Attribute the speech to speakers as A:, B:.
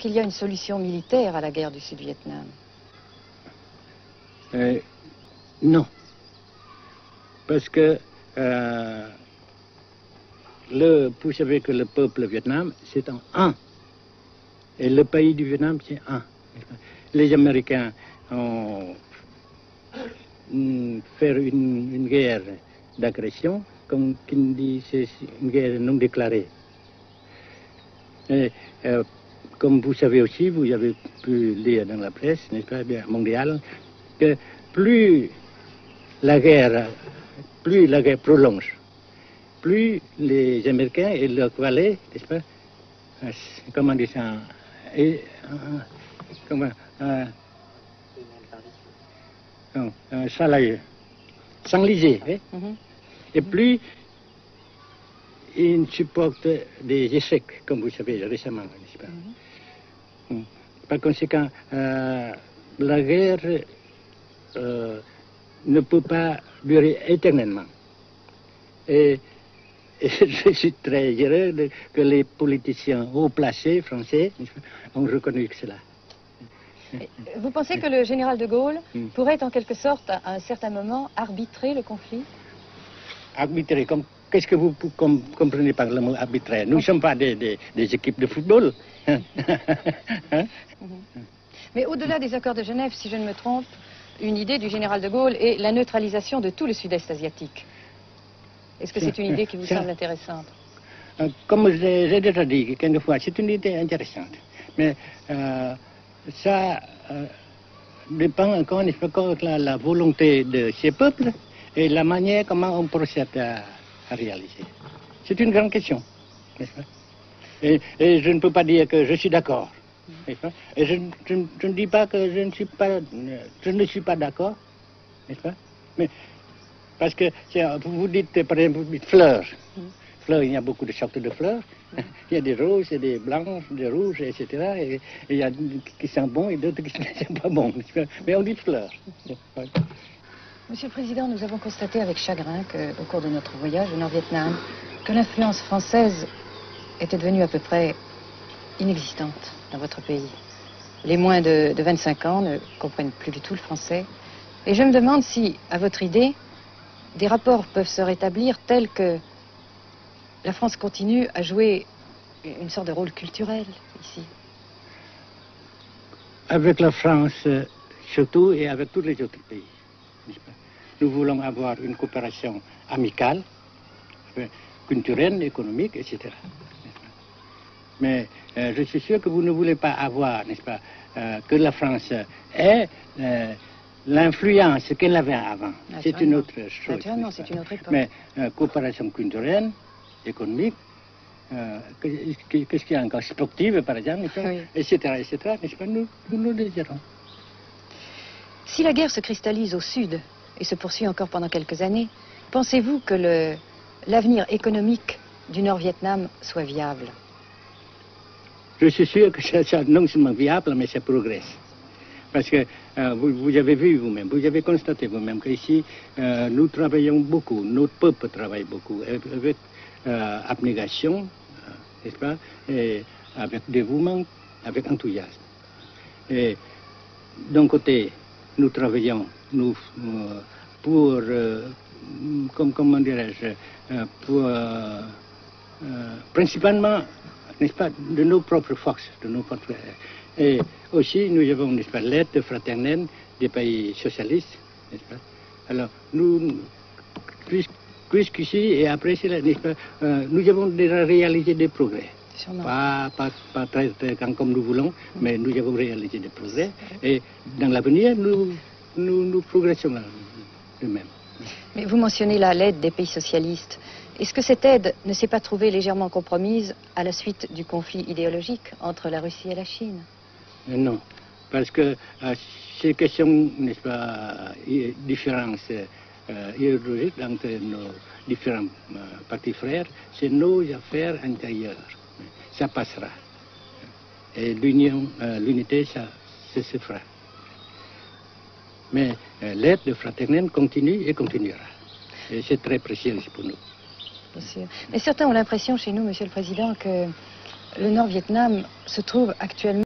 A: qu'il y a une solution militaire à la guerre du Sud-Vietnam?
B: Non. Parce que vous savez que le peuple vietnam, c'est un. Et le pays du Vietnam, c'est un. Les Américains ont fait une guerre d'agression, comme qui dit, c'est une guerre non déclarée. Et, comme vous savez aussi, vous avez pu lire dans la presse, n'est-ce pas, bien, mondiale, que plus la guerre prolonge, plus les Américains et leurs valets, n'est-ce pas, comment dire ça, s'enliser, et plus ils supportent des échecs, comme vous savez récemment, n'est-ce pas? Par conséquent, la guerre ne peut pas durer éternellement. Et je suis très heureux que les politiciens haut placés français ont reconnu cela.
A: Vous pensez que le général de Gaulle pourrait en quelque sorte, à un certain moment, arbitrer le conflit?
B: Arbitrer, qu'est-ce que vous comprenez par le mot arbitraire? Nous ne sommes pas des équipes de football.
A: Mais au-delà des accords de Genève, si je ne me trompe, une idée du général de Gaulle est la neutralisation de tout le sud-est asiatique. Est-ce que c'est une idée qui vous semble intéressante?
B: Comme j'ai déjà dit quelquefois, c'est une idée intéressante. Mais ça dépend encore de la volonté de ces peuples et la manière comment on procède à réaliser. C'est une grande question, n'est-ce pas? Et je ne peux pas dire que je suis d'accord. Et je ne dis pas que je ne suis pas d'accord, n'est-ce pas? Mais parce que vous dites, par exemple, vous dites fleurs. Fleurs, il y a beaucoup de sortes de fleurs. Il y a des roses, et des blanches, des rouges, etc. Et il y a qui sont bons et d'autres qui ne sont pas bons. Mais on dit fleurs.
A: Monsieur le Président, nous avons constaté avec chagrin qu'au cours de notre voyage au Nord-Vietnam, que l'influence française était devenue à peu près inexistante dans votre pays. Les moins de 25 ans ne comprennent plus du tout le français. Et je me demande si, à votre idée, des rapports peuvent se rétablir tels que la France continue à jouer une sorte de rôle culturel ici.
B: Avec la France, surtout, et avec tous les autres pays. Nous voulons avoir une coopération amicale, culturelle, économique, etc. Mais je suis sûr que vous ne voulez pas avoir, n'est-ce pas, que la France ait l'influence qu'elle avait avant. C'est une autre chose.
A: Naturellement, c'est une autre époque.
B: Mais coopération culturelle, économique, qu'est-ce qu'il y a encore, sportive par exemple, etc., n'est-ce pas, nous le dirons.
A: Si la guerre se cristallise au sud et se poursuit encore pendant quelques années, pensez-vous que l'avenir économique du Nord-Vietnam soit viable?
B: Je suis sûr que c'est non seulement viable, mais ça progresse. Parce que vous avez vu vous-même, vous avez constaté vous-même qu'ici, nous travaillons beaucoup, notre peuple travaille beaucoup, avec abnégation, n'est-ce pas, et avec dévouement, avec enthousiasme. Et d'un côté, nous travaillons pour, comment dirais-je, pour principalement, n'est-ce pas, de nos propres forces, de nos propres. Et aussi, nous avons, n'est-ce pas, l'aide fraternelle des pays socialistes, n'est-ce pas. Alors, nous, jusqu'ici et après cela, n'est-ce pas, nous avons déjà réalisé des progrès. Pas très comme nous voulons, mais nous avons réalisé des progrès. Et dans l'avenir, nous progressons nous-mêmes.
A: Mais vous mentionnez l'aide des pays socialistes. Est-ce que cette aide ne s'est pas trouvée légèrement compromise à la suite du conflit idéologique entre la Russie et la Chine?
B: Non, parce que ces questions, n'est-ce pas, différences idéologiques entre nos différents partis frères, c'est nos affaires intérieures. Ça passera. Et l'unité, ça se fera. Mais l'aide fraternelle continue et continuera. Et c'est très précieux pour nous.
A: Bien sûr. Mais certains ont l'impression chez nous, Monsieur le Président, que le Nord-Vietnam se trouve actuellement